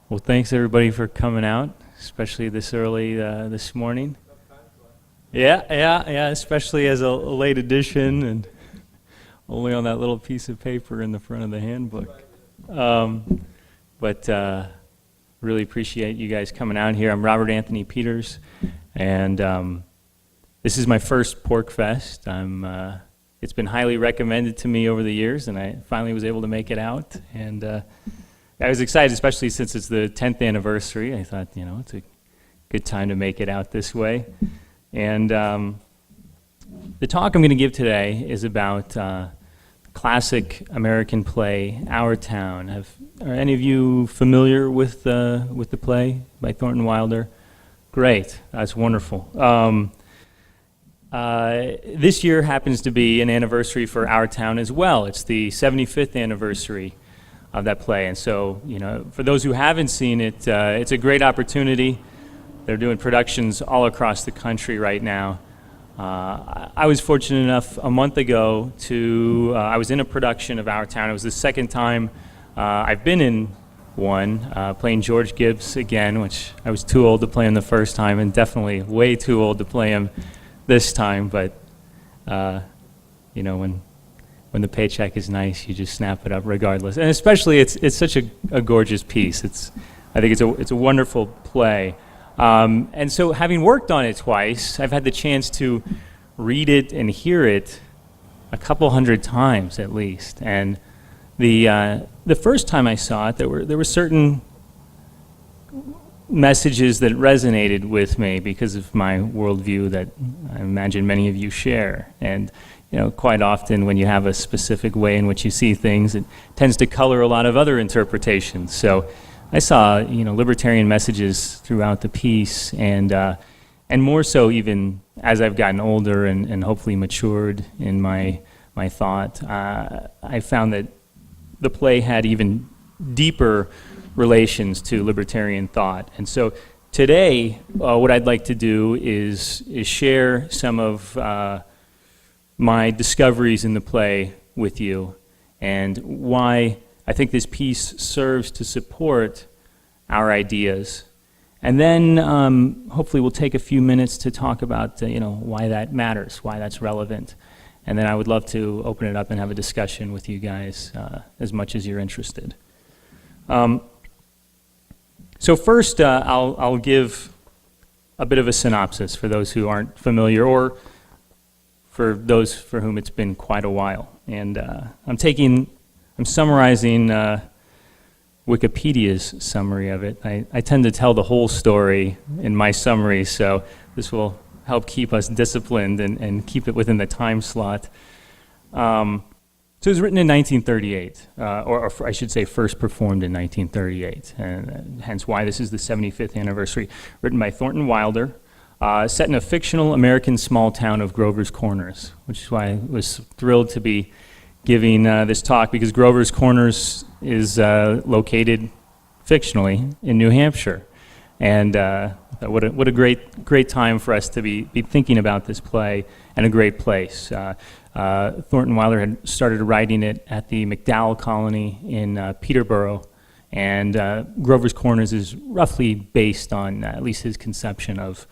Well, thanks everybody for coming out, especially this early this morning. Yeah, especially as a late edition and only on that little piece of paper in the front of the handbook. But really appreciate you guys coming out here. I'm Robert Anthony Peters, and this is my first PorcFest. It's been highly recommended to me over the years, and I finally was able to make it out. And I was excited, especially since it's the 10th anniversary. I thought, it's a good time to make it out this way. And the talk I'm going to give today is about classic American play, Our Town. Are any of you familiar with the play by Thornton Wilder? Great, that's wonderful. This year happens to be an anniversary for Our Town as well. It's the 75th anniversary of that play, and so for those who haven't seen it, it's a great opportunity. They're doing productions all across the country right now. I was fortunate enough a month ago I was in a production of Our Town. It was the second time I've been in one, playing George Gibbs again, which I was too old to play him the first time, and definitely way too old to play him this time. But when the paycheck is nice, you just snap it up regardless. And especially, it's such a gorgeous piece. I think it's a wonderful play. And so, having worked on it twice, I've had the chance to read it and hear it a couple hundred times at least. And the first time I saw it, there were certain messages that resonated with me because of my worldview that I imagine many of you share. And quite often when you have a specific way in which you see things, it tends to color a lot of other interpretations. So I saw, libertarian messages throughout the piece, and more so even as I've gotten older and hopefully matured in my thought. I found that the play had even deeper relations to libertarian thought. And so today, what I'd like to do is share some of my discoveries in the play with you, and why I think this piece serves to support our ideas. And then hopefully we'll take a few minutes to talk about why that matters, why that's relevant. And then I would love to open it up and have a discussion with you guys as much as you're interested. So first, I'll give a bit of a synopsis for those who aren't familiar, or for those for whom it's been quite a while. And I'm summarizing Wikipedia's summary of it. I tend to tell the whole story in my summary, so this will help keep us disciplined and keep it within the time slot. So it was written in 1938, or I should say first performed in 1938, and hence why this is the 75th anniversary. Written by Thornton Wilder, set in a fictional American small town of Grover's Corners, which is why I was thrilled to be giving this talk, because Grover's Corners is located fictionally in New Hampshire. And what a great time for us to be thinking about this play, and a great place. Thornton Wilder had started writing it at the McDowell Colony in Peterborough, and Grover's Corners is roughly based on at least his conception of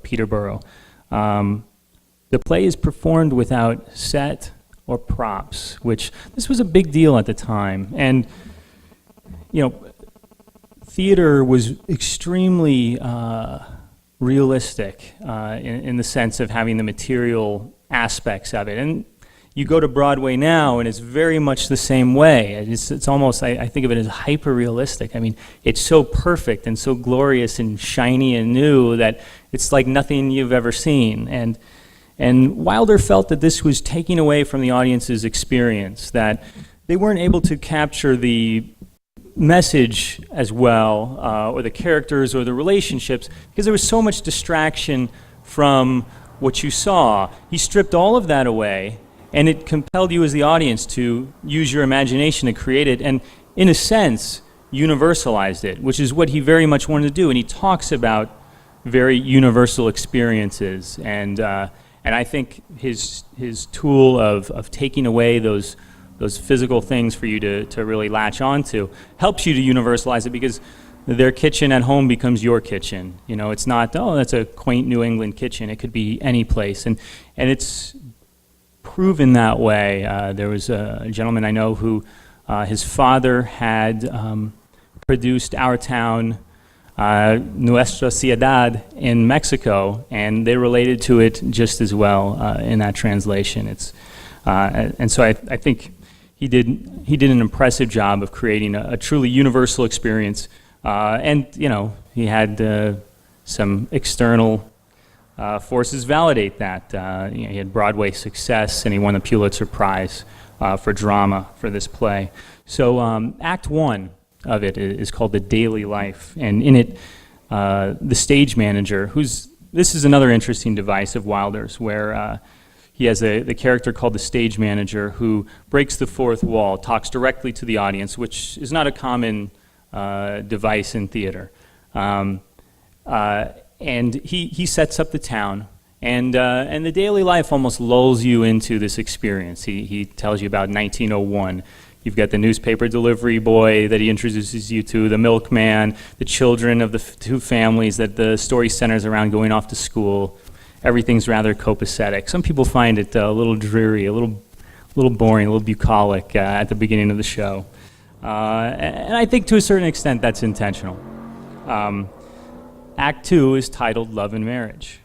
Peterborough. The play is performed without set or props, which this was a big deal at the time. And theater was extremely realistic in the sense of having the material aspects of it. And you go to Broadway now, and it's very much the same way. It's almost, I think of it as hyper-realistic. I mean, it's so perfect and so glorious and shiny and new that it's like nothing you've ever seen. And Wilder felt that this was taking away from the audience's experience, that they weren't able to capture the message as well, or the characters or the relationships, because there was so much distraction from what you saw. He stripped all of that away, and it compelled you as the audience to use your imagination to create it, and in a sense, universalized it, which is what he very much wanted to do. And he talks about very universal experiences, and I think his tool of taking away those physical things for you to really latch onto helps you to universalize it, because their kitchen at home becomes your kitchen. You know, it's not, oh, that's a quaint New England kitchen. It could be any place. And it's proven that way. There was a gentleman I know who his father had produced Our Town, Nuestra Ciudad in Mexico, and they related to it just as well in that translation. And so I think he did an impressive job of creating a truly universal experience. And you know, he had some external forces validate that. You know, he had Broadway success, and he won the Pulitzer Prize for drama for this play. So Act 1 of it is called The Daily Life, and in it, the stage manager, this is another interesting device of Wilder's, where he has the character called the stage manager who breaks the fourth wall, talks directly to the audience, which is not a common device in theater. And he sets up the town, and the daily life almost lulls you into this experience. He tells you about 1901. You've got the newspaper delivery boy that he introduces you to, the milkman, the children of the two families that the story centers around going off to school. Everything's rather copacetic. Some people find it a little dreary, a little boring, a little bucolic at the beginning of the show. And I think to a certain extent that's intentional. Act 2 is titled Love and Marriage.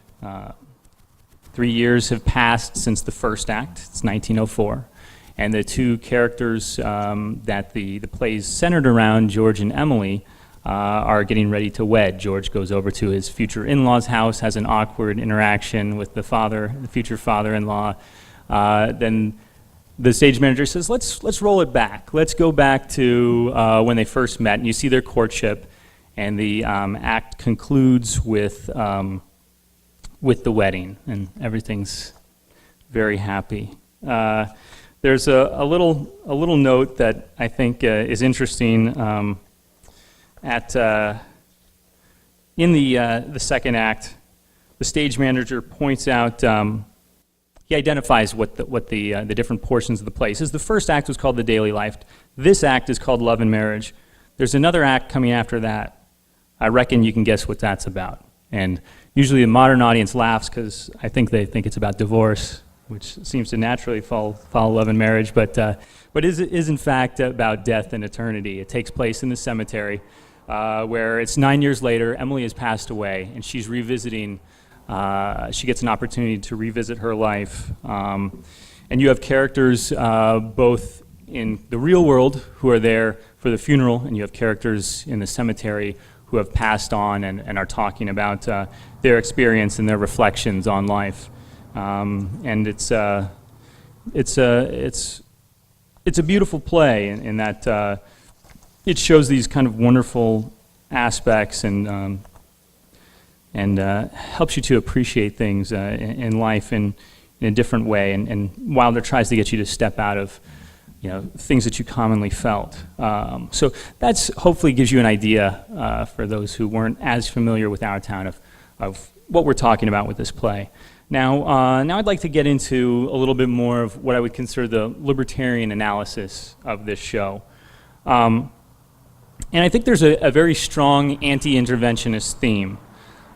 3 years have passed since the first act. It's 1904. And the two characters that the play is centered around, George and Emily, are getting ready to wed. George goes over to his future in-law's house, has an awkward interaction with the future father-in-law. Then the stage manager says, let's roll it back. Let's go back to when they first met, and you see their courtship, and the act concludes with the wedding, and everything's very happy. There's a little note that I think is interesting in the second act. The stage manager points out, he identifies what the different portions of the play. He says the first act was called The Daily Life. This act is called Love and Marriage. There's another act coming after that. I reckon you can guess what that's about. And usually the modern audience laughs because I think they think it's about divorce, which seems to naturally follow Love and Marriage, but is in fact about death and eternity. It takes place in the cemetery, where it's 9 years later. Emily has passed away, and she's revisiting. She gets an opportunity to revisit her life, and you have characters both in the real world who are there for the funeral, and you have characters in the cemetery who have passed on and are talking about their experience and their reflections on life. And it's a beautiful play in that it shows these kind of wonderful aspects and helps you to appreciate things in life in a different way. And Wilder tries to get you to step out of things that you commonly felt. So that's hopefully gives you an idea for those who weren't as familiar with Our Town of what we're talking about with this play. Now I'd like to get into a little bit more of what I would consider the libertarian analysis of this show. And I think there's a very strong anti-interventionist theme.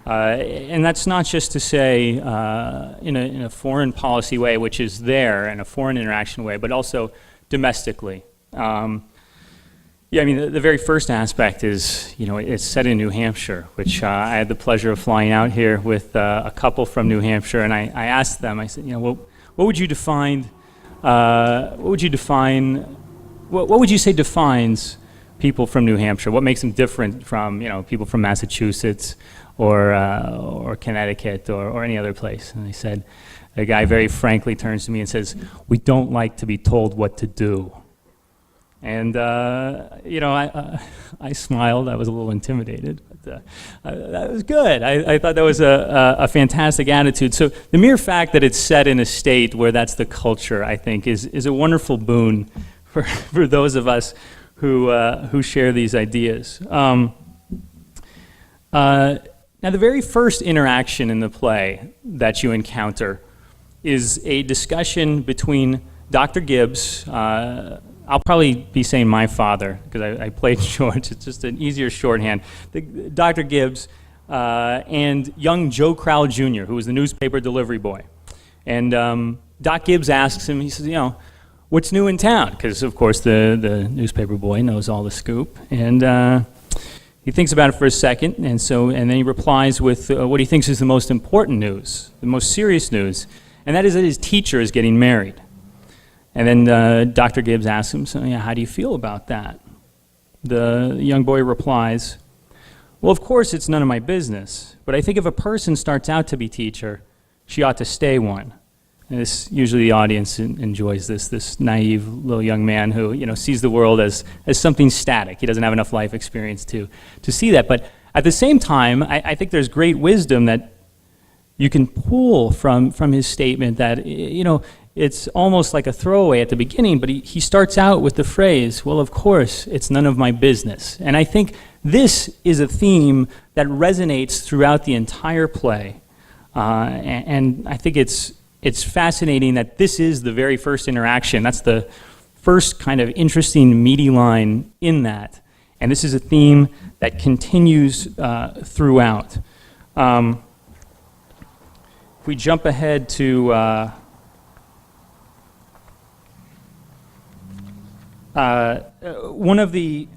And that's not just to say in a foreign policy way, which is there, in a foreign interaction way, but also domestically. The very first aspect is, it's set in New Hampshire, which I had the pleasure of flying out here with a couple from New Hampshire, and I asked them, I said, what would you define, what would you say defines people from New Hampshire? What makes them different from, people from Massachusetts or Connecticut or any other place? And they said, a guy very frankly turns to me and says, we don't like to be told what to do. And, I smiled. I was a little intimidated, but that was good. I thought that was a fantastic attitude. So the mere fact that it's set in a state where that's the culture, I think, is a wonderful boon for those of us who share these ideas. Now, the very first interaction in the play that you encounter is a discussion between Dr. Gibbs, I'll probably be saying my father, because I played George. It's just an easier shorthand. Dr. Gibbs and young Joe Crowell Jr., who was the newspaper delivery boy. And Doc Gibbs asks him, he says, you know, what's new in town? Because, of course, the newspaper boy knows all the scoop. And he thinks about it for a second, and then he replies with what he thinks is the most important news, the most serious news, and that is that his teacher is getting married. And then Dr. Gibbs asks him, so, yeah, how do you feel about that? The young boy replies, well, of course, it's none of my business, but I think if a person starts out to be teacher, she ought to stay one. And this, usually the audience enjoys this naive little young man who, you know, sees the world as something static. He doesn't have enough life experience to see that. But at the same time, I think there's great wisdom that you can pull from his statement that, you know, it's almost like a throwaway at the beginning, but he starts out with the phrase, well, of course, it's none of my business. And I think this is a theme that resonates throughout the entire play. And I think it's fascinating that this is the very first interaction. That's the first kind of interesting, meaty line in that. And this is a theme that continues throughout. If we jump ahead to one of the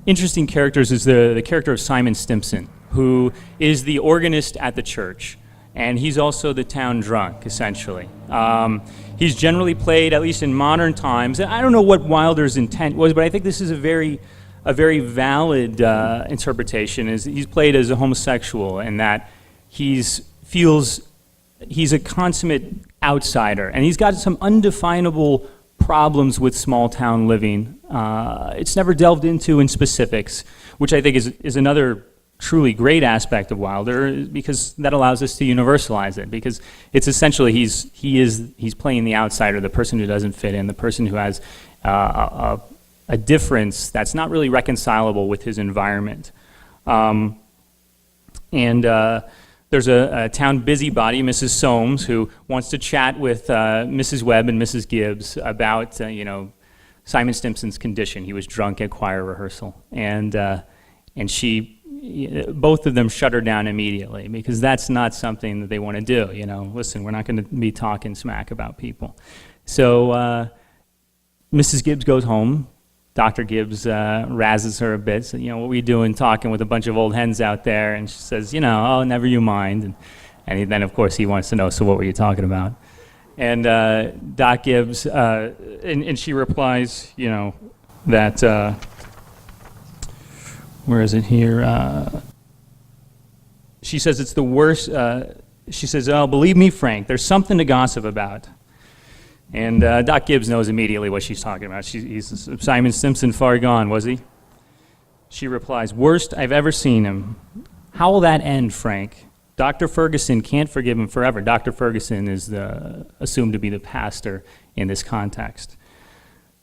interesting characters is the character of Simon Stimpson, who is the organist at the church, and he's also the town drunk, essentially. He's generally played, at least in modern times. I don't know what Wilder's intent was, but I think this is a very valid interpretation. Is he's played as a homosexual, and that feels he's a consummate outsider, and he's got some undefinable problems with small town living. It's never delved into in specifics, which I think is another truly great aspect of Wilder, because that allows us to universalize it, because it's essentially he's playing the outsider, the person who doesn't fit in, the person who has a difference that's not really reconcilable with his environment. There's a town busybody, Mrs. Soames, who wants to chat with Mrs. Webb and Mrs. Gibbs about, Simon Stimpson's condition. He was drunk at choir rehearsal, and both of them shut her down immediately, because that's not something that they want to do. Listen, we're not going to be talking smack about people. So Mrs. Gibbs goes home. Dr. Gibbs razzes her a bit. So, what were you doing talking with a bunch of old hens out there? And she says, oh, never you mind. And then, of course, he wants to know, so what were you talking about? And Doc Gibbs, and she replies, that, where is it here? She says it's the worst. She says, oh, believe me, Frank, there's something to gossip about. And Doc Gibbs knows immediately what she's talking about. He's Simon Stimpson far gone, was he? She replies, worst I've ever seen him. How will that end, Frank? Dr. Ferguson can't forgive him forever. Dr. Ferguson is assumed to be the pastor in this context.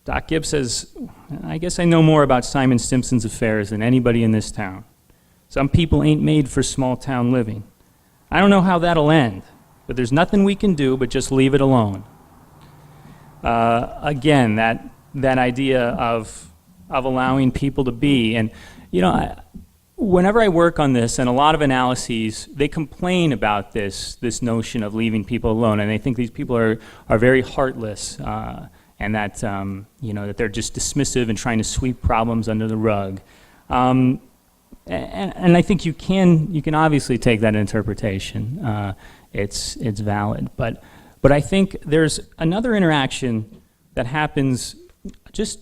Doc Gibbs says, I guess I know more about Simon Stimpson's affairs than anybody in this town. Some people ain't made for small town living. I don't know how that'll end, but there's nothing we can do but just leave it alone. Again, that idea of allowing people to be, and whenever I work on this, and a lot of analyses, they complain about this notion of leaving people alone, and they think these people are very heartless, and that that they're just dismissive and trying to sweep problems under the rug. And I think you can obviously take that interpretation. It's valid, but I think there's another interaction that happens just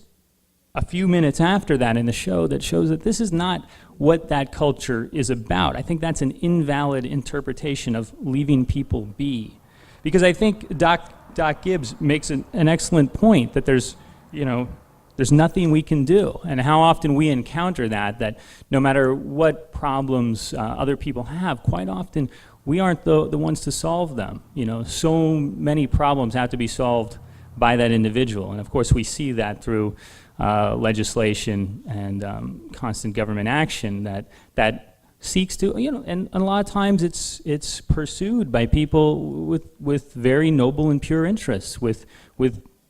a few minutes after that in the show that shows that this is not what that culture is about. I think that's an invalid interpretation of leaving people be. Because I think Doc Gibbs makes an excellent point that there's nothing we can do. And how often we encounter that no matter what problems other people have, quite often we aren't the ones to solve them. So many problems have to be solved by that individual. And of course we see that through legislation and constant government action that seeks to, and a lot of times it's pursued by people with very noble and pure interests, with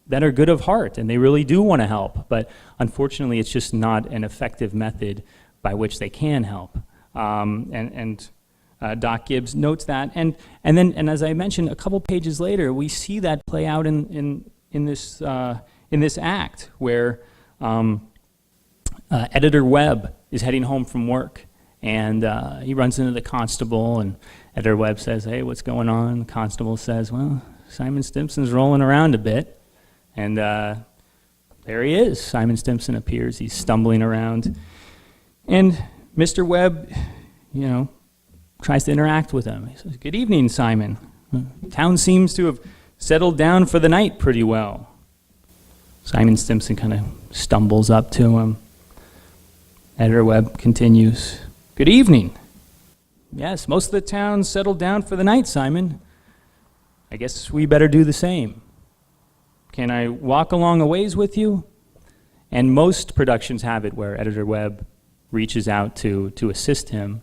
that are good of heart and they really do want to help, but unfortunately it's just not an effective method by which they can help. Doc Gibbs notes that, and as I mentioned, a couple pages later, we see that play out in this act where Editor Webb is heading home from work, and he runs into the constable, and Editor Webb says, "Hey, what's going on?" The constable says, "Well, Simon Stimson's rolling around a bit," and there he is. Simon Stimson appears. He's stumbling around, and Mr. Webb, tries to interact with him. He says, "Good evening, Simon. Town seems to have settled down for the night pretty well." Simon Stimson kind of stumbles up to him. Editor Webb continues, "Good evening. Yes, most of the town settled down for the night, Simon. I guess we better do the same. Can I walk along a ways with you?" And most productions have it where Editor Webb reaches out to assist him,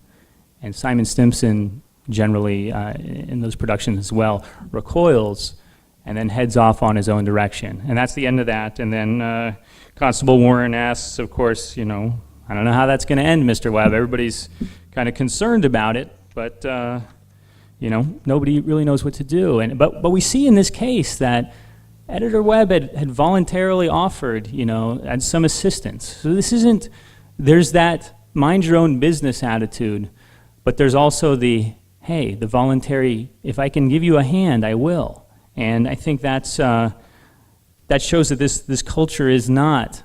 and Simon Stimson generally, in those productions as well, recoils and then heads off on his own direction. And that's the end of that. And then Constable Warren asks, of course, "I don't know how that's going to end, Mr. Webb. Everybody's kind of concerned about it, but nobody really knows what to do." But we see in this case that Editor Webb had voluntarily offered, had some assistance. So this isn't, there's that mind your own business attitude, but there's also the, hey, the voluntary, if I can give you a hand, I will. And I think that shows that this culture is not,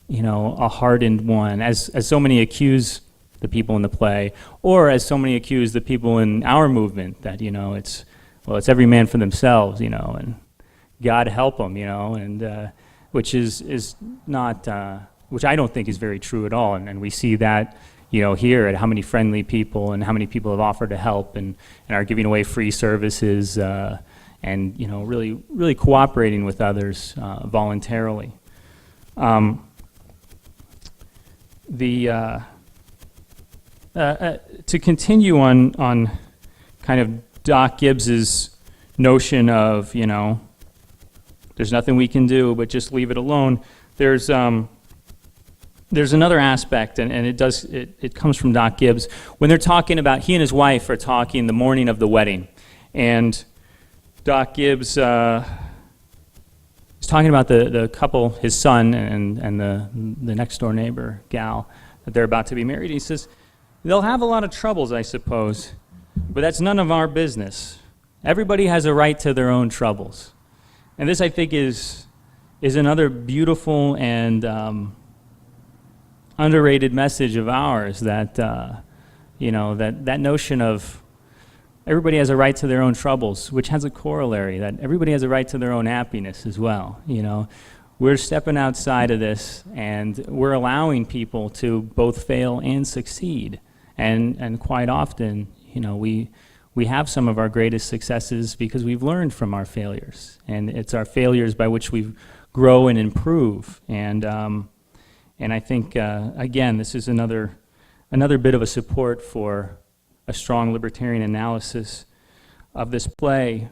a hardened one, as so many accuse the people in the play, or as so many accuse the people in our movement, that, it's every man for themselves, and God help them, and which is not, which I don't think is very true at all. And we see that, here at how many friendly people and how many people have offered to help and are giving away free services and, really, really cooperating with others voluntarily. To continue on kind of Doc Gibbs's notion of, there's nothing we can do but just leave it alone, there's another aspect, and it comes from Doc Gibbs. When they're talking about, he and his wife are talking the morning of the wedding, and Doc Gibbs is talking about the couple, his son and the next door neighbor, gal, that they're about to be married. He says, "They'll have a lot of troubles, I suppose, but that's none of our business. Everybody has a right to their own troubles." And this, I think, is another beautiful and underrated message of ours, that that notion of everybody has a right to their own troubles, which has a corollary that everybody has a right to their own happiness as well. We're stepping outside of this, and we're allowing people to both fail and succeed. And quite often, we have some of our greatest successes because we've learned from our failures, and it's our failures by which we grow and improve. And I think again, this is another bit of a support for a strong libertarian analysis of this play.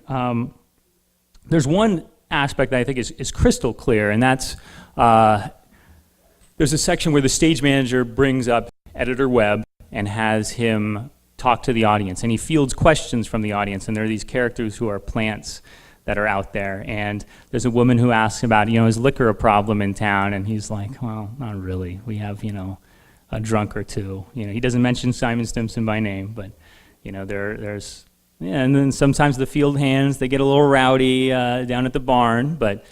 There's one aspect that I think is crystal clear, and that's there's a section where the stage manager brings up Editor Webb and has him talk to the audience, and he fields questions from the audience, and there are these characters who are plants that are out there, and there's a woman who asks about, is liquor a problem in town, and he's like, well, not really. We have, a drunk or two. He doesn't mention Simon Stimson by name, but, there's, yeah, and then sometimes the field hands, they get a little rowdy down at the barn, but,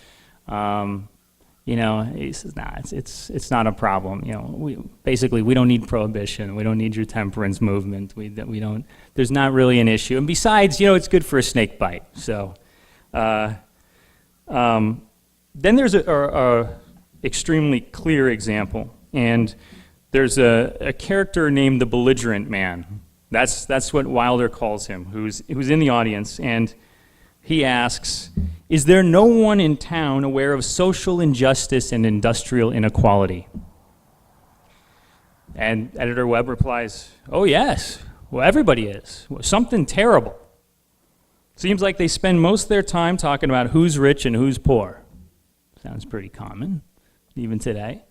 he says, nah, it's not a problem. We don't need prohibition. We don't need your temperance movement. We don't, there's not really an issue. And besides, it's good for a snake bite. So, then there's a extremely clear example, and there's a character named the belligerent man. That's what Wilder calls him, who's in the audience, and he asks, "Is there no one in town aware of social injustice and industrial inequality?" And Editor Webb replies, "Oh yes, well everybody is. Something terrible. Seems like they spend most of their time talking about who's rich and who's poor. Sounds pretty common, even today.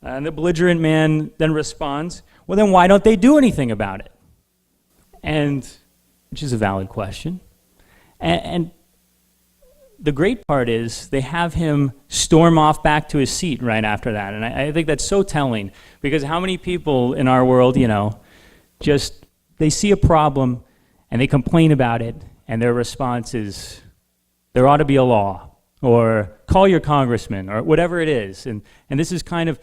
And the belligerent man then responds, well, then why don't they do anything about it? And, which is a valid question. And the great part is they have him storm off back to his seat right after that. And I think that's so telling, because how many people in our world, just, they see a problem and they complain about it, and their response is, there ought to be a law, or call your congressman, or whatever it is. And this is kind of,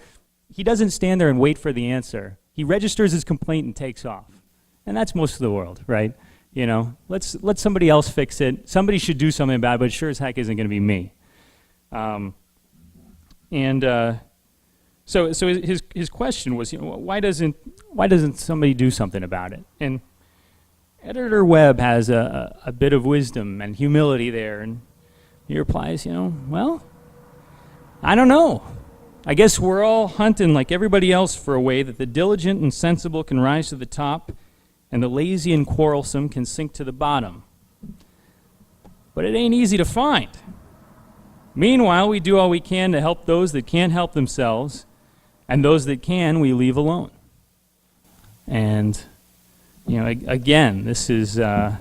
he doesn't stand there and wait for the answer. He registers his complaint and takes off. And that's most of the world, right? Let somebody else fix it. Somebody should do something about it, but it sure as heck isn't going to be me. So his question was, why doesn't somebody do something about it? And Editor Webb has a bit of wisdom and humility there, and he replies, well, I don't know. I guess we're all hunting like everybody else for a way that the diligent and sensible can rise to the top, and the lazy and quarrelsome can sink to the bottom. But it ain't easy to find. Meanwhile, we do all we can to help those that can't help themselves, and those that can, we leave alone. And, again, this is, I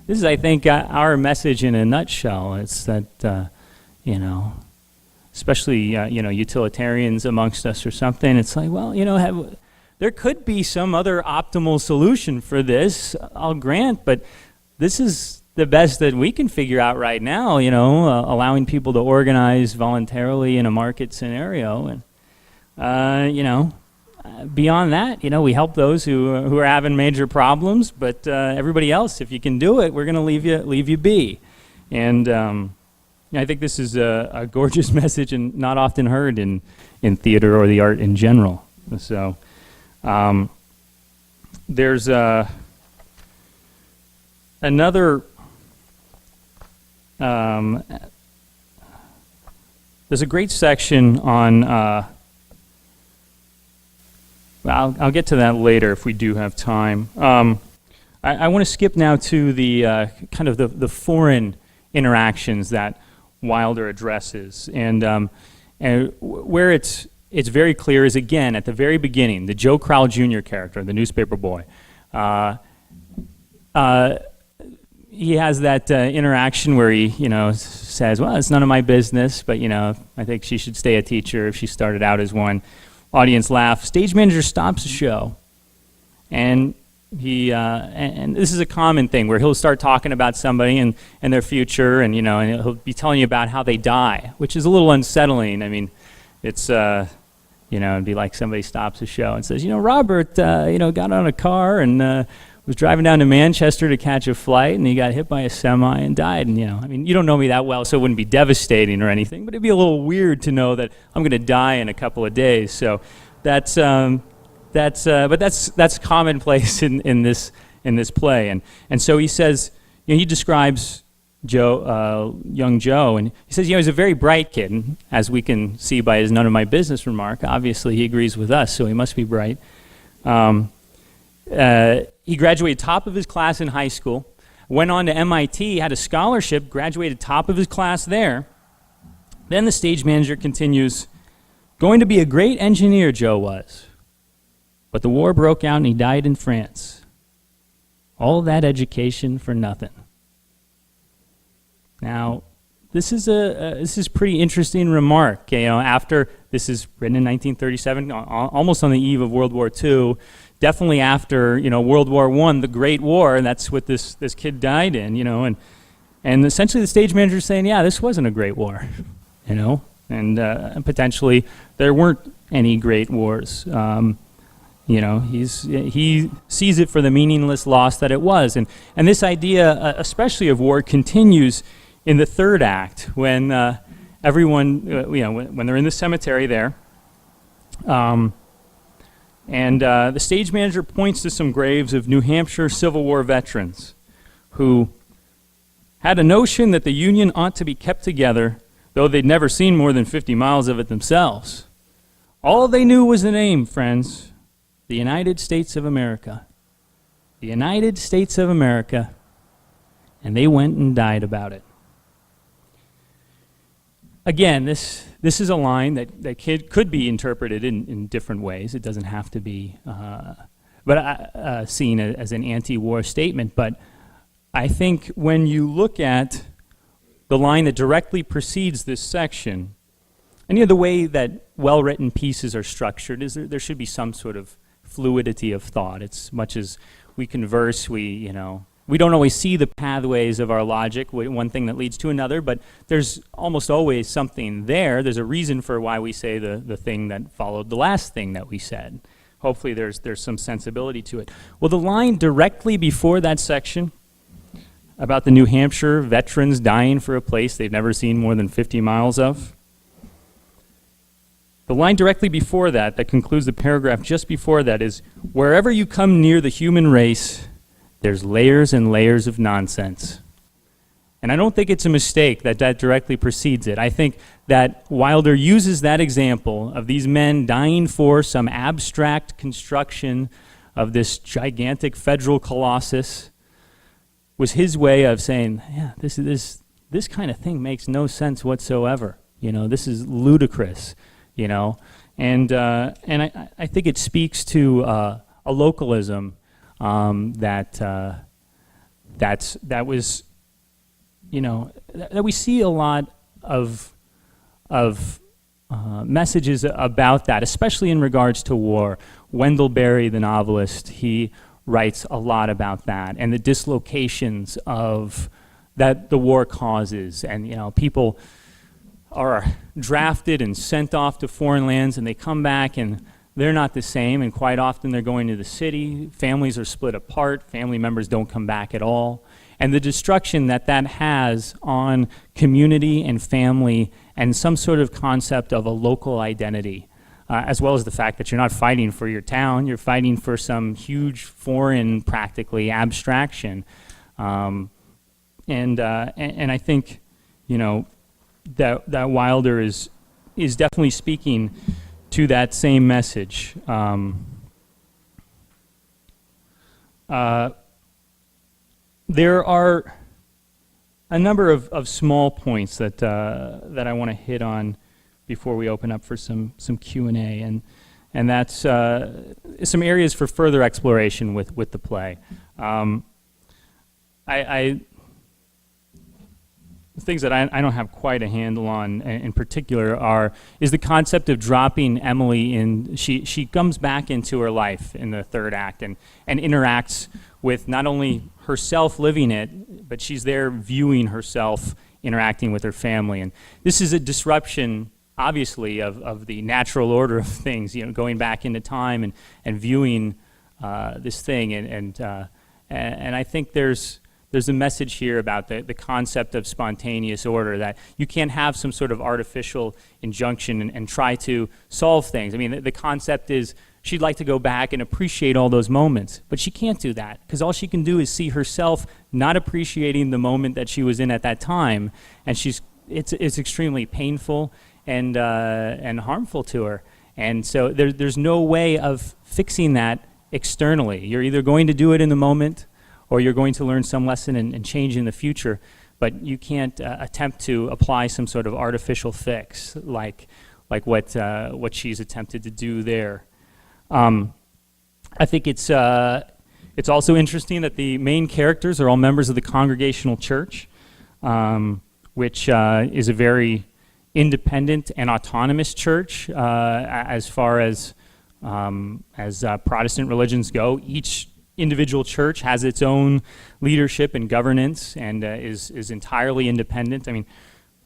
think, our message in a nutshell. It's that, especially, utilitarians amongst us or something. It's like, well, there could be some other optimal solution for this, I'll grant, but this is the best that we can figure out right now, allowing people to organize voluntarily in a market scenario. And, beyond that, we help those who are having major problems, but everybody else, if you can do it, we're going to leave you be. And I think this is a gorgeous message and not often heard in theater or the art in general. So there's another there's a great section on I'll get to that later if we do have time. I want to skip now to the kind of the foreign interactions that Wilder addresses, and where it's very clear is, again, at the very beginning, the Joe Crowell Jr. character, the newspaper boy. He has that interaction where he, says, well, it's none of my business, but, I think she should stay a teacher if she started out as one. Audience laugh. Stage manager stops the show, and he and this is a common thing where he'll start talking about somebody and their future, and and he'll be telling you about how they die, which is a little unsettling. I mean, it's it'd be like somebody stops the show and says, Robert, got on a car and was driving down to Manchester to catch a flight, and he got hit by a semi and died. And you don't know me that well, so it wouldn't be devastating or anything, but it'd be a little weird to know that I'm going to die in a couple of days. So that's commonplace in this play. And so he says, he describes young Joe, and he says, he's a very bright kid, and as we can see by his none of my business remark, obviously he agrees with us, so he must be bright. He graduated top of his class in high school, went on to MIT, had a scholarship, graduated top of his class there. Then the stage manager continues, going to be a great engineer, Joe was. But the war broke out and he died in France. All that education for nothing. Now, this is pretty interesting remark. After this is written in 1937, almost on the eve of World War II. Definitely after World War I, the Great War, and that's what this kid died in. And essentially the stage manager is saying, yeah, this wasn't a great war, and potentially there weren't any great wars. He sees it for the meaningless loss that it was, and this idea, especially of war, continues in the third act when everyone, when they're in the cemetery there, and the stage manager points to some graves of New Hampshire Civil War veterans who had a notion that the Union ought to be kept together, though they'd never seen more than 50 miles of it themselves. All they knew was the name, friends, the United States of America. The United States of America, and they went and died about it. Again, this is a line that could be interpreted in different ways. It doesn't have to be seen as an anti-war statement. But I think when you look at the line that directly precedes this section, and the way that well-written pieces are structured is there should be some sort of fluidity of thought. It's much as we converse, we don't always see the pathways of our logic, one thing that leads to another, but there's almost always something there. There's a reason for why we say the thing that followed the last thing that we said. Hopefully there's some sensibility to it. Well, the line directly before that section about the New Hampshire veterans dying for a place they've never seen more than 50 miles of, the line directly before that concludes the paragraph just before that is, wherever you come near the human race, there's layers and layers of nonsense. And I don't think it's a mistake that directly precedes it. I think that Wilder uses that example of these men dying for some abstract construction of this gigantic federal colossus was his way of saying, yeah, this kind of thing makes no sense whatsoever. This is ludicrous. And I think it speaks to a localism that was, that we see a lot of messages about that, especially in regards to war. Wendell Berry, the novelist, he writes a lot about that and the dislocations of that the war causes, and people are drafted and sent off to foreign lands, and they come back and they're not the same, and quite often they're going to the city. Families are split apart. Family members don't come back at all. And the destruction that has on community and family and some sort of concept of a local identity, as well as the fact that you're not fighting for your town, you're fighting for some huge foreign, practically, abstraction. And I think, that Wilder is definitely speaking to that same message. There are a number of small points that I want to hit on before we open up for some Q&A, and that's some areas for further exploration with the play. Things that I don't have quite a handle on in particular is the concept of dropping Emily in. She comes back into her life in the third act and interacts with not only herself living it, but she's there viewing herself interacting with her family. And this is a disruption, obviously, of the natural order of things, going back into time and viewing this thing. And I think there's a message here about the concept of spontaneous order, that you can't have some sort of artificial injunction and try to solve things. I mean, the concept is she'd like to go back and appreciate all those moments, but she can't do that because all she can do is see herself not appreciating the moment that she was in at that time, and it's extremely painful and harmful to her. And so there's no way of fixing that externally. You're either going to do it in the moment, or you're going to learn some lesson and change in the future, but you can't attempt to apply some sort of artificial fix like what she's attempted to do there. I think it's also interesting that the main characters are all members of the Congregational Church, which is a very independent and autonomous church as far as Protestant religions go. Each individual church has its own leadership and governance and is entirely independent. I mean,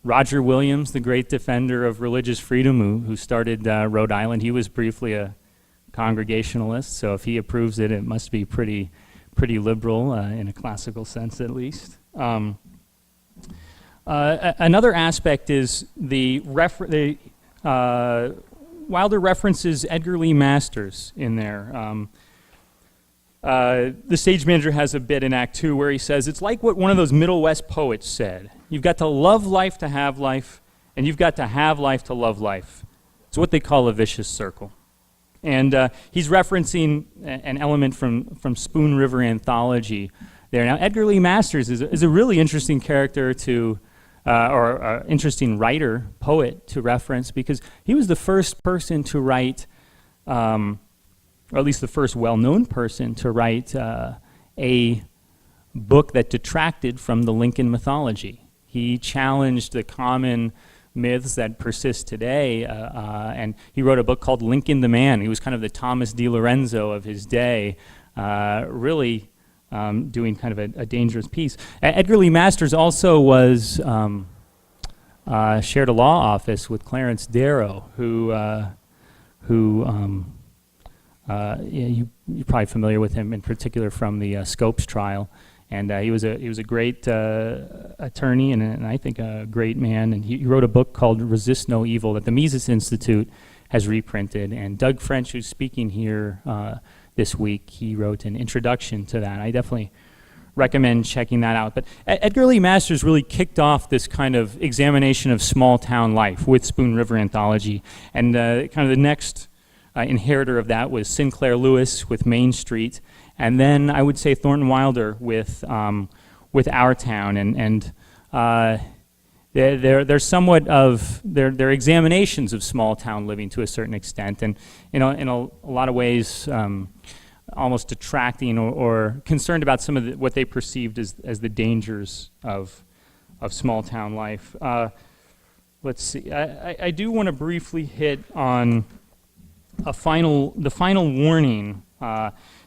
Roger Williams, the great defender of religious freedom who started Rhode Island, he was briefly a Congregationalist, so if he approves it, it must be pretty liberal in a classical sense, at least. Another aspect is Wilder references Edgar Lee Masters in there. The stage manager has a bit in Act 2 where he says, it's like what one of those Middle West poets said. You've got to love life to have life, and you've got to have life to love life. It's what they call a vicious circle. And he's referencing an element from Spoon River Anthology there. Now, Edgar Lee Masters is a really interesting character to or interesting writer, poet to reference, because he was the first person to write, or at least the first well-known person to write a book that detracted from the Lincoln mythology. He challenged the common myths that persist today, and he wrote a book called Lincoln the Man. He was kind of the Thomas DiLorenzo of his day, really doing kind of a dangerous piece. Edgar Lee Masters also was shared a law office with Clarence Darrow, who you're probably familiar with him in particular from the Scopes trial. And he was a great attorney and I think a great man. And he wrote a book called Resist No Evil that the Mises Institute has reprinted. And Doug French, who's speaking here this week, he wrote an introduction to that. I definitely recommend checking that out. But Edgar Lee Masters really kicked off this kind of examination of small town life with Spoon River Anthology. And kind of the next inheritor of that was Sinclair Lewis with Main Street. And then I would say Thornton Wilder with Our Town, and they're somewhat of they're examinations of small town living to a certain extent, and in a lot of ways almost detracting or concerned about some of what they perceived as the dangers of small town life. Let's see. I do want to briefly hit on the final warning.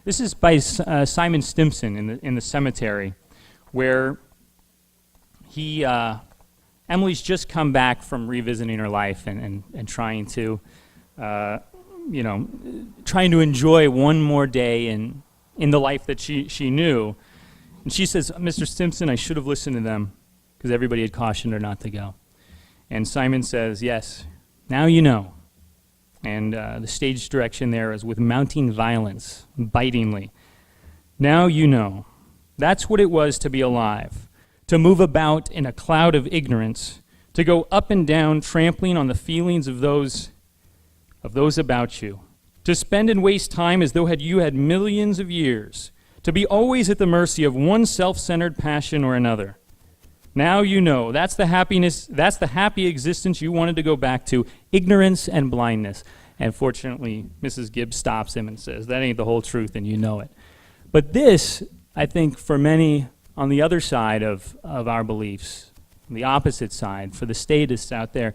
This is by Simon Stimson in the cemetery, where Emily's just come back from revisiting her life and trying to, trying to enjoy one more day in the life that she knew. And she says, "Mr. Stimson, I should have listened to them because everybody had cautioned her not to go." And Simon says, "Yes, now you know." And the stage direction there is with mounting violence, bitingly. "Now you know. That's what it was to be alive, to move about in a cloud of ignorance, to go up and down trampling on the feelings of those about you, to spend and waste time as though you had millions of years, to be always at the mercy of one self-centered passion or another. Now you know. That's the happy existence you wanted to go back to, ignorance and blindness." And fortunately, Mrs. Gibbs stops him and says, "That ain't the whole truth, and you know it." But this, I think, for many on the other side of our beliefs, the opposite side, for the statists out there,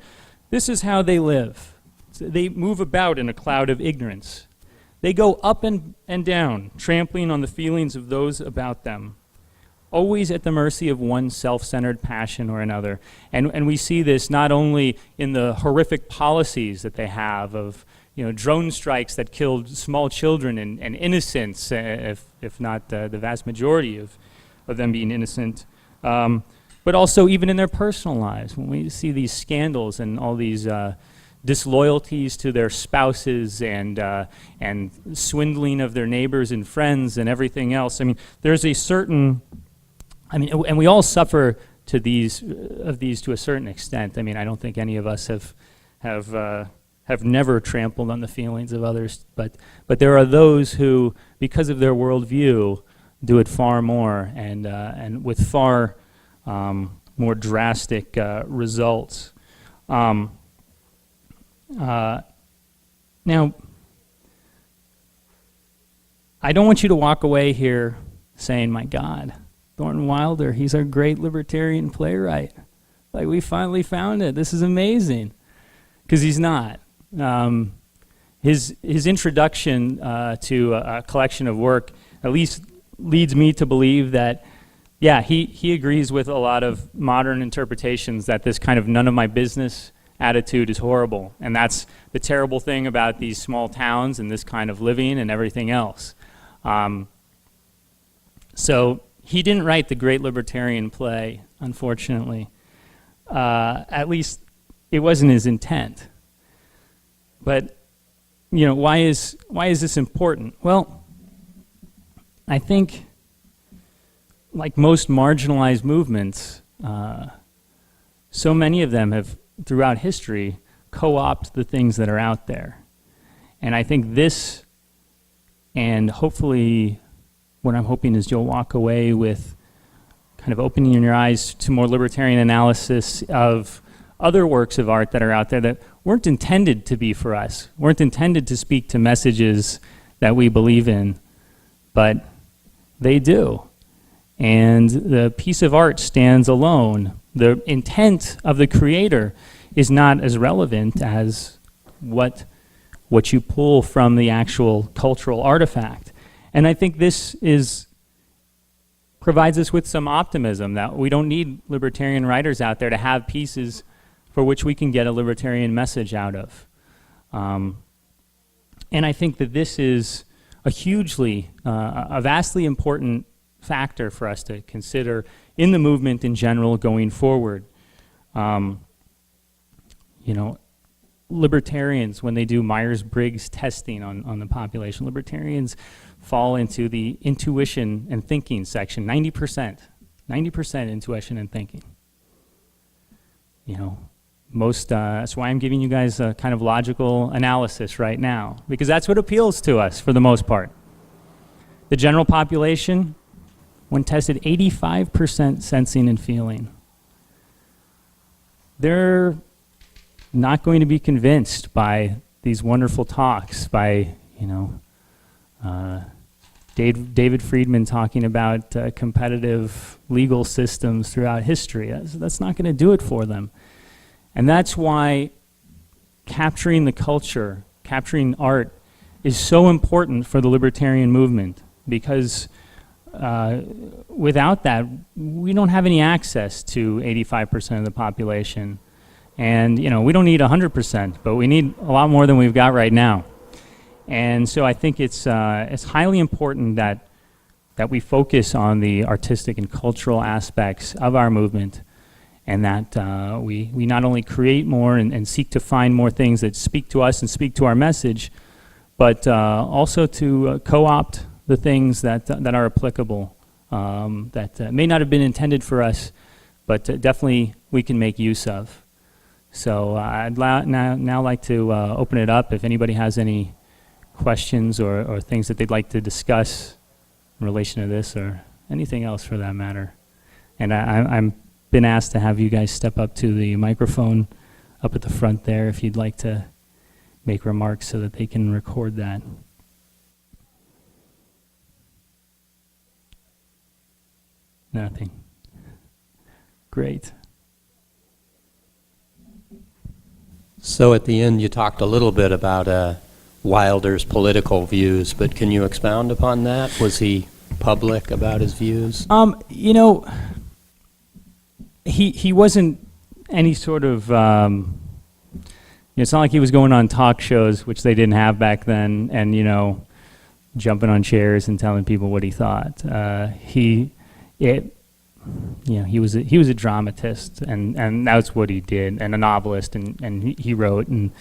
this is how they live. So they move about in a cloud of ignorance. They go up and down, trampling on the feelings of those about them, always at the mercy of one self-centered passion or another. And we see this not only in the horrific policies that they have of drone strikes that killed small children and innocents, if not the vast majority of them being innocent, but also even in their personal lives. When we see these scandals and all these disloyalties to their spouses and swindling of their neighbors and friends and everything else, there's a certain... and we all suffer to these to a certain extent. I don't think any of us have never trampled on the feelings of others, but there are those who, because of their worldview, do it far more and with far more drastic results. Now, I don't want you to walk away here saying, "My God, Thornton Wilder, he's a great libertarian playwright. Like, we finally found it. This is amazing." Because he's not. His introduction to a collection of work at least leads me to believe that, yeah, he agrees with a lot of modern interpretations that this kind of none of my business attitude is horrible. And that's the terrible thing about these small towns and this kind of living and everything else. So he didn't write the great libertarian play, unfortunately. At least it wasn't his intent. But, why is this important? Well, I think, like most marginalized movements, so many of them have, throughout history, co-opt the things that are out there. And I think this, and hopefully what I'm hoping is you'll walk away with kind of opening your eyes to more libertarian analysis of other works of art that are out there that weren't intended to be for us, weren't intended to speak to messages that we believe in, but they do. And the piece of art stands alone. The intent of the creator is not as relevant as what you pull from the actual cultural artifact. And I think this provides us with some optimism that we don't need libertarian writers out there to have pieces for which we can get a libertarian message out of. And I think that this is a vastly important factor for us to consider in the movement in general going forward. Libertarians, when they do Myers-Briggs testing on the population, libertarians fall into the intuition and thinking section, 90% intuition and thinking. That's why I'm giving you guys a kind of logical analysis right now, because that's what appeals to us for the most part. The general population, when tested, 85% sensing and feeling. They're not going to be convinced by these wonderful talks by, David Friedman talking about competitive legal systems throughout history. That's not going to do it for them. And that's why capturing the culture, capturing art, is so important for the libertarian movement, because without that, we don't have any access to 85% of the population. And we don't need 100%, but we need a lot more than we've got right now. And so I think it's highly important that we focus on the artistic and cultural aspects of our movement, and that we not only create more and seek to find more things that speak to us and speak to our message, but also to co-opt the things that are applicable, that may not have been intended for us, but definitely we can make use of. So I'd now like to open it up if anybody has any questions or things that they'd like to discuss in relation to this or anything else for that matter. And I'm been asked to have you guys step up to the microphone up at the front there if you'd like to make remarks so that they can record that. Nothing. Great. So at the end you talked a little bit about Wilder's political views, but can you expound upon that? Was he public about his views? He wasn't any sort of, it's not like he was going on talk shows, which they didn't have back then, and, jumping on chairs and telling people what he thought. He was a dramatist, and that's what he did, and a novelist, and he wrote, and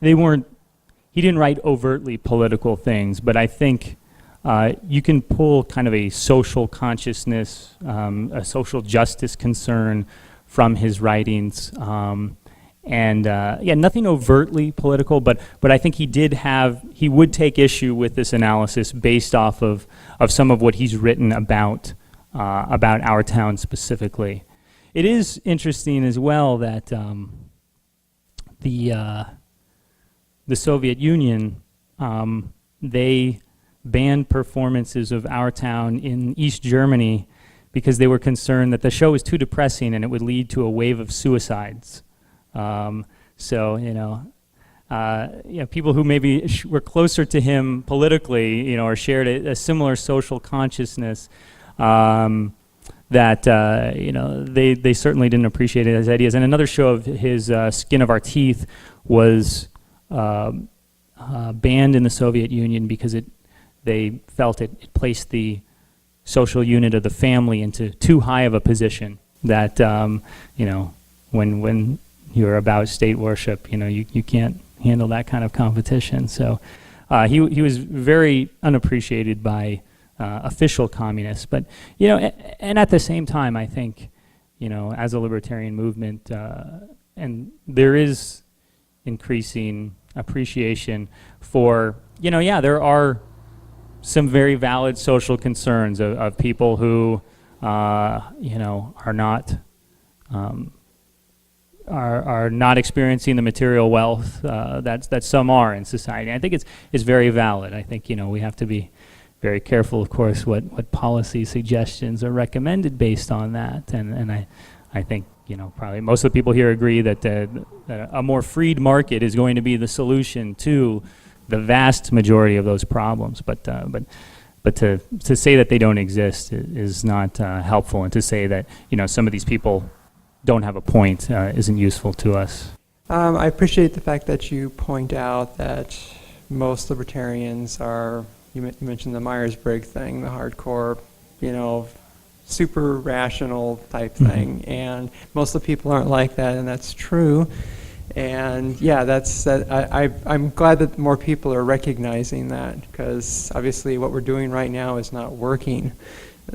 he didn't write overtly political things, but I think you can pull kind of a social consciousness, a social justice concern from his writings, nothing overtly political, but I think he would take issue with this analysis based off of some of what he's written about our town specifically. It is interesting as well that the Soviet Union, they banned performances of our town in East Germany because they were concerned that the show was too depressing and it would lead to a wave of suicides. People who maybe were closer to him politically, or shared a similar social consciousness, they certainly didn't appreciate his ideas. And another show of his, Skin of Our Teeth, was banned in the Soviet Union because they felt it placed the social unit of the family into too high of a position. That when you're about state worship, you can't handle that kind of competition. So he was very unappreciated by official communists. But and at the same time, I think as a libertarian movement, and there is increasing appreciation for there are some very valid social concerns of people who are not are not experiencing the material wealth that some are in society. I think it's very valid. I think we have to be very careful, of course, what policy suggestions are recommended based on that. And I think probably most of the people here agree that a more freed market is going to be the solution to the vast majority of those problems. But to say that they don't exist is not helpful, and to say that some of these people don't have a point isn't useful to us. I appreciate the fact that you point out that most libertarians are, you mentioned the Myers-Briggs thing, the hardcore, super rational type thing, and most of the people aren't like that, and that's true. And yeah, I'm glad that more people are recognizing that, because obviously what we're doing right now is not working.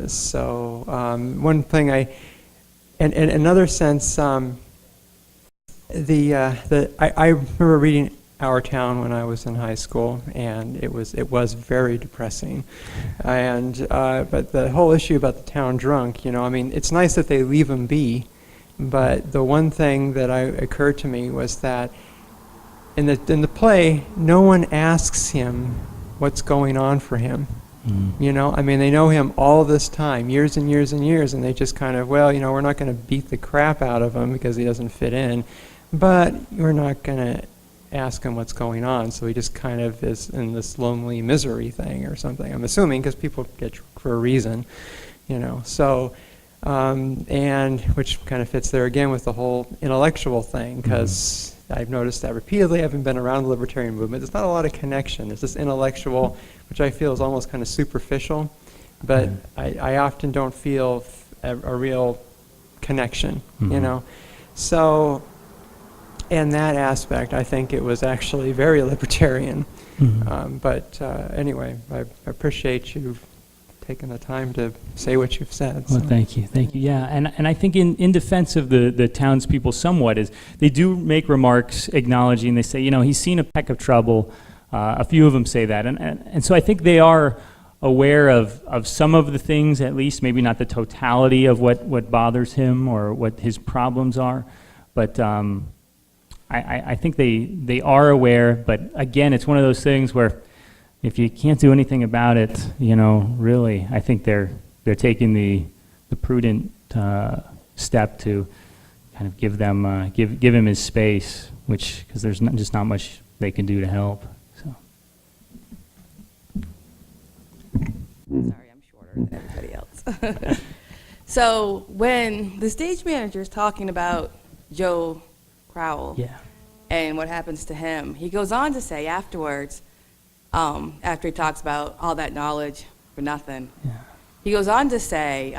So one thing in another sense, I remember reading Our Town when I was in high school, and it was very depressing. And but the whole issue about the town drunk, it's nice that they leave them be, but the one thing that occurred to me was that in the play, no one asks him what's going on for him. They know him all this time, years and years and years, and they just kind of, we're not going to beat the crap out of him because he doesn't fit in, but we're not going to ask him what's going on. So he just kind of is in this lonely misery thing or something, I'm assuming, because people get drunk for a reason, So, and which kind of fits there again with the whole intellectual thing, because I've noticed that repeatedly, having been around the libertarian movement, there's not a lot of connection. There's this intellectual, which I feel is almost kind of superficial, but I often don't feel a real connection, So in that aspect, I think it was actually very libertarian. But anyway, I appreciate you taking the time to say what you've said. Well, thank you. Yeah, and I think in defense of the townspeople somewhat is they do make remarks acknowledging, they say, he's seen a peck of trouble. A few of them say that. And so I think they are aware of some of the things, at least, maybe not the totality of what bothers him or what his problems are. But I think they are aware. But again, it's one of those things where if you can't do anything about it, really, I think they're taking the prudent step to kind of give him his space, because there's just not much they can do to help. So. Sorry, I'm shorter than everybody else. So when the stage manager is talking about Joe Crowell and what happens to him, he goes on to say afterwards, after he talks about all that knowledge for nothing, he goes on to say,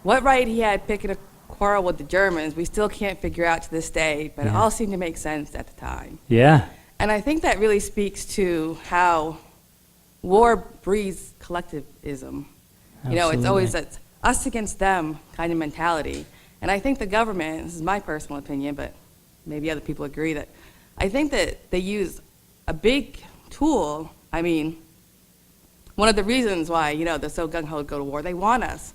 what right he had picking a quarrel with the Germans, we still can't figure out to this day, but it all seemed to make sense at the time. Yeah. And I think that really speaks to how war breeds collectivism. Absolutely. It's always that us against them kind of mentality. And I think the government, this is my personal opinion, but maybe other people agree, that I think that they use a big tool. I mean, one of the reasons why, they're so gung-ho to go to war, they want us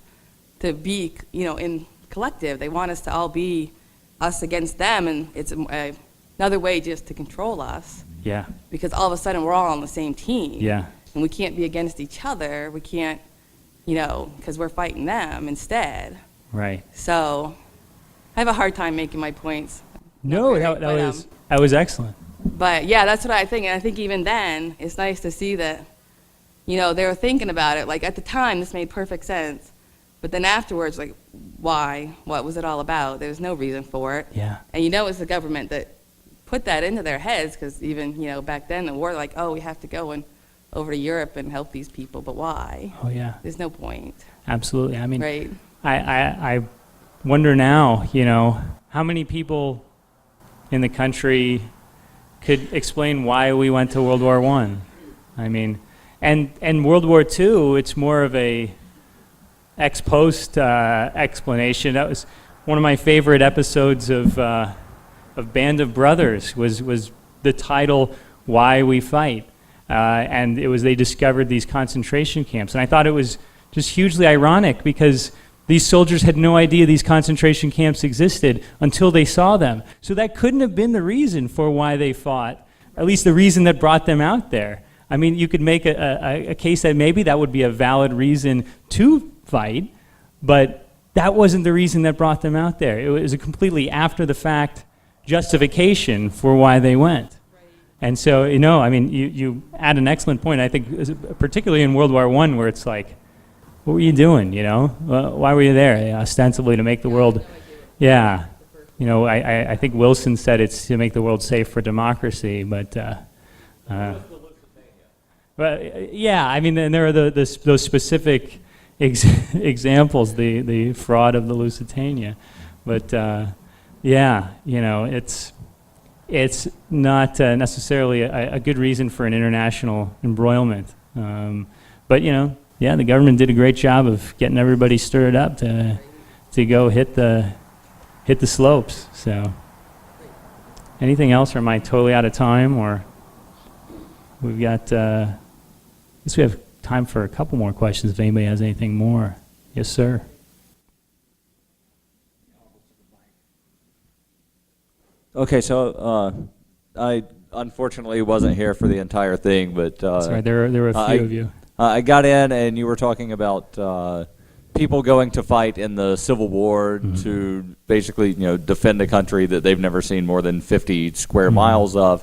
to be, in collective. They want us to all be us against them, and it's another way just to control us. Yeah. Because all of a sudden we're all on the same team. Yeah. And we can't be against each other. We can't, because we're fighting them instead. Right. So I have a hard time making my points. No, that was excellent. But yeah, that's what I think. And I think even then, it's nice to see that, they were thinking about it. Like at the time, this made perfect sense. But then afterwards, like, why? What was it all about? There was no reason for it. Yeah. And it's the government that put that into their heads, because even, back then, the war, like, oh, we have to go over to Europe and help these people. But why? Oh, yeah. There's no point. Absolutely. I mean, right. I wonder now, how many people in the country could explain why we went to World War I. I mean, and World War II, it's more of a ex post explanation. That was one of my favorite episodes of Band of Brothers. Was the title "Why We Fight," and it was they discovered these concentration camps, and I thought it was just hugely ironic, because these soldiers had no idea these concentration camps existed until they saw them. So that couldn't have been the reason for why they fought, at least the reason that brought them out there. I mean, you could make a case that maybe that would be a valid reason to fight, but that wasn't the reason that brought them out there. It was a completely after-the-fact justification for why they went. And so, I mean, you add an excellent point, I think, particularly in World War I, where it's like, what were you doing, why were you there? Ostensibly to make the world, I think Wilson said it's to make the world safe for democracy, but, I mean, and there are those specific examples, the fraud of the Lusitania, but, it's not necessarily a good reason for an international embroilment, but, the government did a great job of getting everybody stirred up to go hit the slopes. So, anything else, or am I totally out of time? Or we've got, I guess we have time for a couple more questions if anybody has anything more. Yes, sir. Okay, so I unfortunately wasn't here for the entire thing, but sorry, there were a few of you. I got in, and you were talking about people going to fight in the Civil War to basically, defend a country that they've never seen more than 50 square miles of.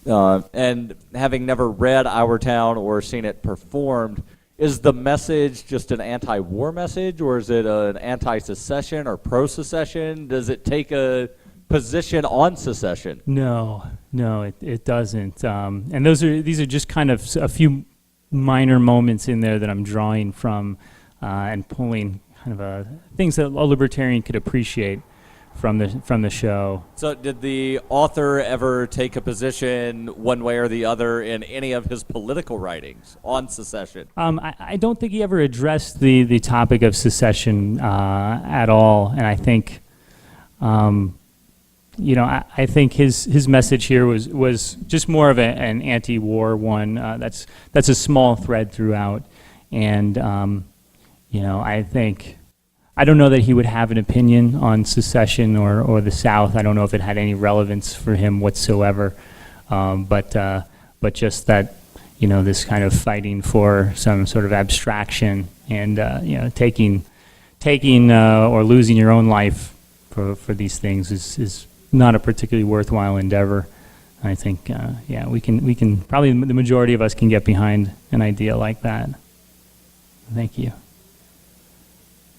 And having never read Our Town or seen it performed, is the message just an anti-war message, or is it an anti-secession or pro-secession? Does it take a position on secession? No, it doesn't. And these are just kind of a few minor moments in there that I'm drawing from and pulling kind of things that a libertarian could appreciate from the show. So did the author ever take a position one way or the other in any of his political writings on secession? I don't think he ever addressed the topic of secession at all, and I think I think his message here was just more of an anti-war one. That's a small thread throughout, and I don't know that he would have an opinion on secession or the South. I don't know if it had any relevance for him whatsoever, but just that this kind of fighting for some sort of abstraction and taking or losing your own life for these things is not a particularly worthwhile endeavor. I think, we can probably, the majority of us can get behind an idea like that. Thank you.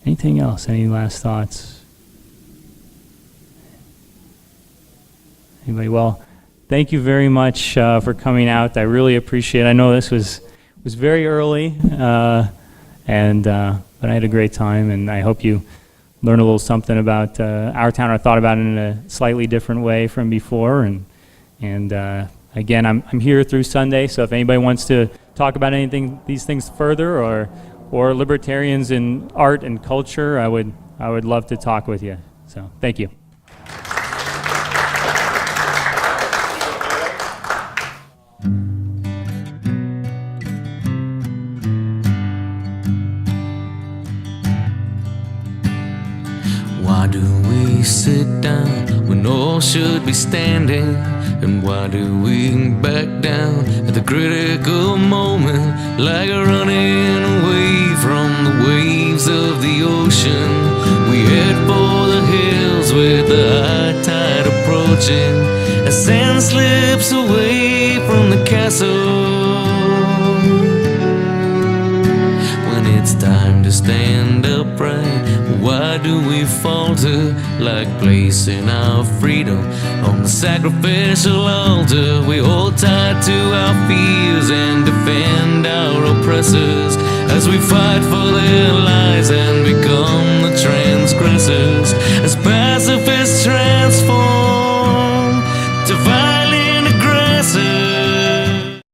Anything else? Any last thoughts? Anybody? Well, thank you very much for coming out. I really appreciate it. I know this was very early, but I had a great time, and I hope you learn a little something about Our Town, or thought about it in a slightly different way from before. And again, I'm here through Sunday, so if anybody wants to talk about these things further, or libertarians in art and culture, I would love to talk with you. So thank you. Why do we sit down when all should be standing? And why do we back down at the critical moment, like a running away from the waves of the ocean? We head for the hills with the high tide approaching, as sand slips away from the castle. When it's time to stand upright, why do we falter, like placing our freedom on the sacrificial altar? We hold tight to our fears and defend our oppressors, as we fight for their lives and become the transgressors. As